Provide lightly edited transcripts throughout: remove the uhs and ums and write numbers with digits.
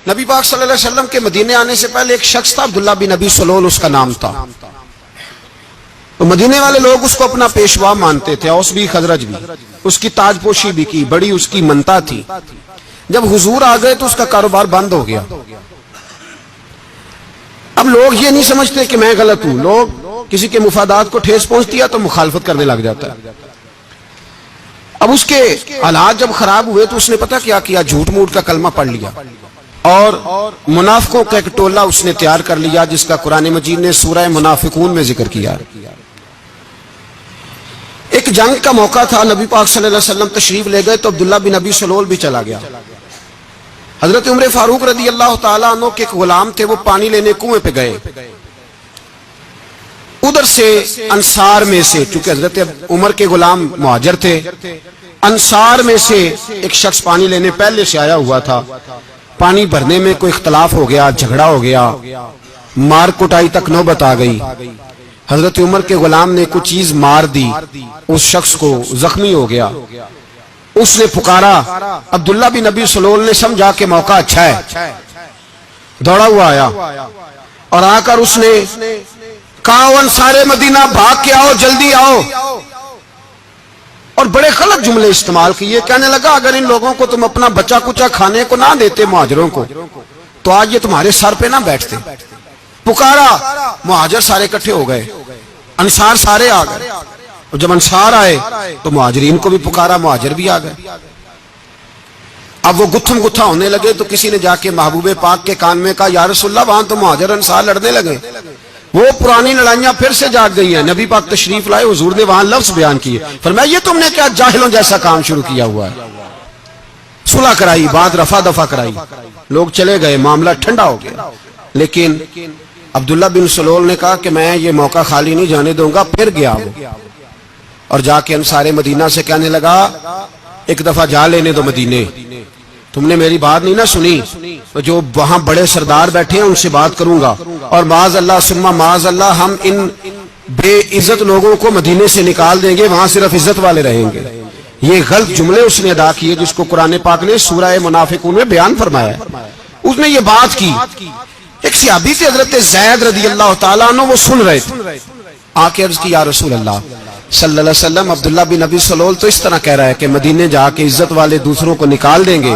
نبی پاک صلی اللہ علیہ وسلم کے مدینے آنے سے پہلے ایک شخص تھا، عبداللہ بن ابی سلول اس کا نام تھا. تو مدینے والے لوگ اس کو اپنا پیشوا مانتے تھے، اوس بھی خزرج بھی. اس کی تاج پوشی بھی کی، بڑی اس کی منتا تھی. جب حضور آ گئے تو اس کا کاروبار بند ہو گیا. اب لوگ یہ نہیں سمجھتے کہ میں غلط ہوں، لوگ کسی کے مفادات کو ٹھیس پہنچتی ہے تو مخالفت کرنے لگ جاتا ہے. اب اس کے حالات جب خراب ہوئے تو اس نے پتہ کیا کیا، جھوٹ موٹ کا کلمہ پڑھ لیا اور منافقوں کا ایک ٹولہ اس نے تیار کر لیا جس کا قرآن مجید نے سورہ منافقون میں ذکر کیا. ایک جنگ کا موقع تھا، نبی پاک صلی اللہ علیہ وسلم تشریف لے گئے تو عبداللہ بن ابی سلول بھی چلا گیا. حضرت عمر فاروق رضی اللہ تعالیٰ عنہ کے ایک غلام تھے، وہ پانی لینے کنویں پہ گئے. ادھر سے انصار میں سے، چونکہ حضرت عمر کے غلام مہاجر تھے، انصار میں سے ایک شخص پانی لینے پہلے سے آیا ہوا تھا. پانی بھرنے میں کوئی اختلاف ہو گیا، جھگڑا ہو گیا، مار کٹائی تک نوبت آ گئی. حضرت عمر کے غلام نے کچھ چیز مار دی، اس شخص کو زخمی ہو گیا. اس نے پکارا، عبداللہ بن ابی سلول نے سمجھا کہ موقع اچھا ہے، دوڑا ہوا آیا اور آ کر اس نے کہا، انصار مدینہ بھاگ کے آؤ، جلدی آؤ. اور بڑے غلط جملے استعمال کیے. کہنے لگا اگر ان لوگوں کو تم اپنا بچہ کچا کھانے کو نہ دیتے مہاجروں کو تو آج یہ تمہارے سر پہ نہ بیٹھتے. پکارا، مہاجر سارے اکٹھے ہو گئے، انصار سارے آ گئے. اور جب انصار آئے تو مہاجرین کو بھی پکارا، مہاجر بھی آ گئے. اب وہ گتھم گتھا ہونے لگے تو کسی نے جا کے محبوب پاک کے کان میں کہا، یا رسول اللہ وہاں تو مہاجر انصار لڑنے لگے. وہ پرانی لڑائیاں پھر سے جاگ گئی ہیں. نبی پاک تشریف لائے، حضور نے وہاں لفظ بیان کیے، فرمایا یہ تم نے کیا جاہلوں جیسا کام شروع کیا ہوا ہے. صلح کرائی، بعد رفع دفع کرائی، لوگ چلے گئے، معاملہ ٹھنڈا ہو گیا. لیکن عبداللہ بن سلول نے کہا کہ میں یہ موقع خالی نہیں جانے دوں گا. پھر گیا وہ اور جا کے انصار مدینہ سے کہنے لگا، ایک دفعہ جا لینے دو مدینے، تم نے میری بات نہیں نہ سنی تو جو وہاں بڑے سردار بیٹھے ہیں ان سے بات کروں گا اور معاذ اللہ ثم معاذ اللہ ہم ان بے عزت لوگوں کو مدینے سے نکال دیں گے، وہاں صرف عزت والے رہیں گے. یہ غلط جملے اس نے ادا کیے جس کو قرآن پاک نے سورہ منافقون میں بیان فرمایا ہے. اس نے یہ بات کی. ایک صحابی تھے حضرت زید رضی اللہ تعالیٰ عنہ، وہ سن رہے تھے. آ کے عرض کی، یا رسول اللہ صلی اللہ علیہ وسلم، عبداللہ بن ابی سلول تو اس طرح کہہ رہا ہے کہ مدینے جا کے عزت والے دوسروں کو نکال دیں گے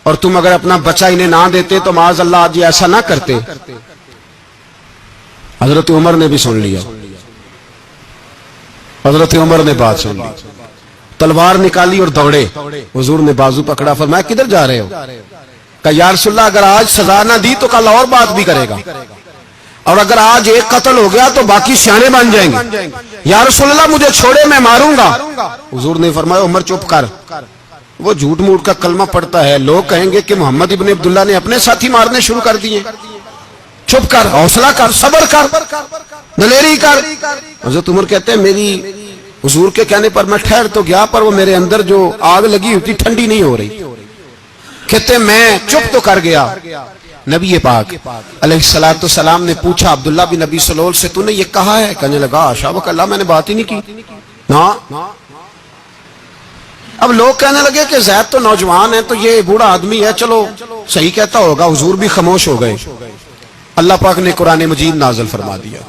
اور تم اگر اپنا بچہ انہیں نہ دیتے تو معاذ اللہ آج ایسا نہ کرتے. حضرت عمر نے بھی سن لیا. حضرت عمر نے بات سن لی، تلوار نکالی اور دوڑے. حضور نے بازو پکڑا، فرمایا کدھر جا رہے ہو؟ کہا یا رسول اللہ اگر آج سزا نہ دی تو کل اور بات بھی کرے گا، اور اگر آج ایک قتل ہو گیا تو باقی سیانے بن جائیں گے. یا رسول اللہ مجھے چھوڑے، میں ماروں گا. حضور نے فرمایا عمر چپ کر، وہ جھوٹ موٹ کا کلمہ پڑتا ہے، لوگ کہیں گے کہ محمد ابن عبداللہ نے اپنے ساتھی مارنے شروع کر دیے. چپ کر، حوصلہ کر، صبر کر، دلیری کر. حضرت عمر کہتے ہیں میری حضور کے کہنے پر میں ٹھہر تو گیا پر وہ میرے اندر جو آگ لگی ہوتی ٹھنڈی نہیں ہو رہی. کہتے ہیں میں چپ تو کر گیا. نبی پاک علیہ الصلوۃ والسلام نے پوچھا عبداللہ بن ابی سلول سے، تو نے یہ کہا ہے؟ کہنے لگا حاشا وکلا، میں نے بات ہی نہیں کی. نا اب لوگ کہنے لگے کہ زید تو نوجوان ہے تو یہ بوڑھا آدمی ہے، چلو صحیح کہتا ہوگا. حضور بھی خاموش ہو گئے. اللہ پاک نے قرآن مجید نازل فرما دیا،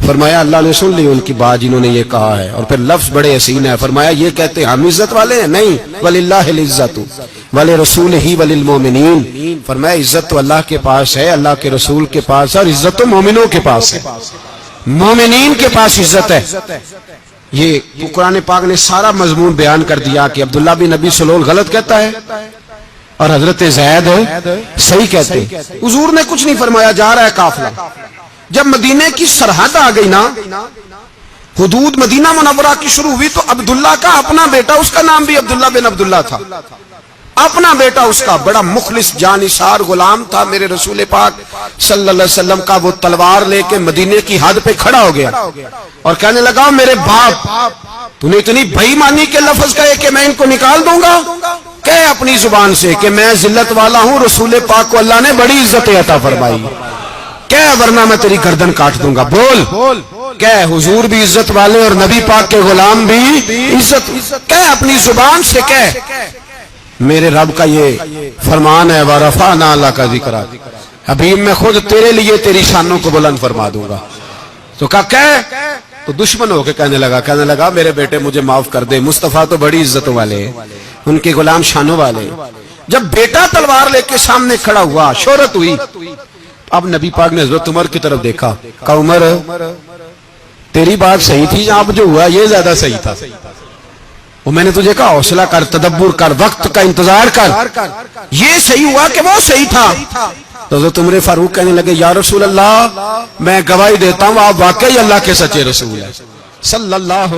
فرمایا اللہ نے سن لی ان کی بات جنہوں نے یہ کہا ہے. اور پھر لفظ بڑے حسین ہے، فرمایا یہ کہتے ہم عزت والے ہیں؟ نہیں، وللہ العزت ولرسولہ وللمؤمنین. فرمایا عزت تو اللہ کے پاس ہے، اللہ کے رسول کے پاس ہے، اور عزت تو مومنوں کے پاس ہے، مومنین کے پاس عزت ہے. یہ قرآن پاک نے سارا مضمون بیان کر دیا کہ عبداللہ بن ابی سلول غلط کہتا ہے اور حضرت زید صحیح کہتے. حضور نے کچھ نہیں فرمایا، جا رہا ہے قافلہ. جب مدینے کی سرحد آ گئی نا، حدود مدینہ منورہ کی شروع ہوئی تو عبداللہ کا اپنا بیٹا، اس کا نام بھی عبداللہ بن عبداللہ تھا، اپنا بیٹا اس کا بڑا مخلص جانثار غلام تھا میرے رسول پاک صلی اللہ علیہ وسلم کا. وہ تلوار لے کے مدینے کی حد پہ کھڑا ہو گیا اور کہنے لگا میرے باپ تو نے اتنی بے ایمانی کے لفظ کہے کہ میں ان کو نکال دوں گا. کہے اپنی زبان سے کہ میں ذلت والا ہوں، رسول پاک کو اللہ نے بڑی عزت عطا فرمائی، کہے ورنہ میں تیری گردن کاٹ دوں گا. بول کہے حضور بھی عزت والے اور نبی پاک کے غلام بھی عزت. کہے اپنی زبان سے کہے میرے رب کا یہ فرمان ہے وَرَفَعْنَا لَكَ ذِكْرَكَ، حبیب میں خود تیرے لیے تیری شانوں کو بلند فرما دوں گا. تو کہا تو دشمن ہو کے کہنے لگا میرے بیٹے مجھے معاف کر دے، مصطفیٰ تو بڑی عزتوں والے ہیں، ان کے غلام شانوں والے. جب بیٹا تلوار لے کے سامنے کھڑا ہوا، شہرت ہوئی، اب نبی پاک نے حضرت عمر کی طرف دیکھا، کہا عمر تیری بات صحیح تھی، اب جو ہوا یہ زیادہ صحیح تھا. وہ میں نے تجھے کہا حوصلہ کر، تدبر کر، وقت کا انتظار کر، یہ صحیح ہوا کہ وہ صحیح تھا. تو حضرت عمر فاروق کہنے لگے یا رسول اللہ میں گواہی دیتا ہوں آپ واقعی اللہ کے سچے رسول ہیں صلی اللہ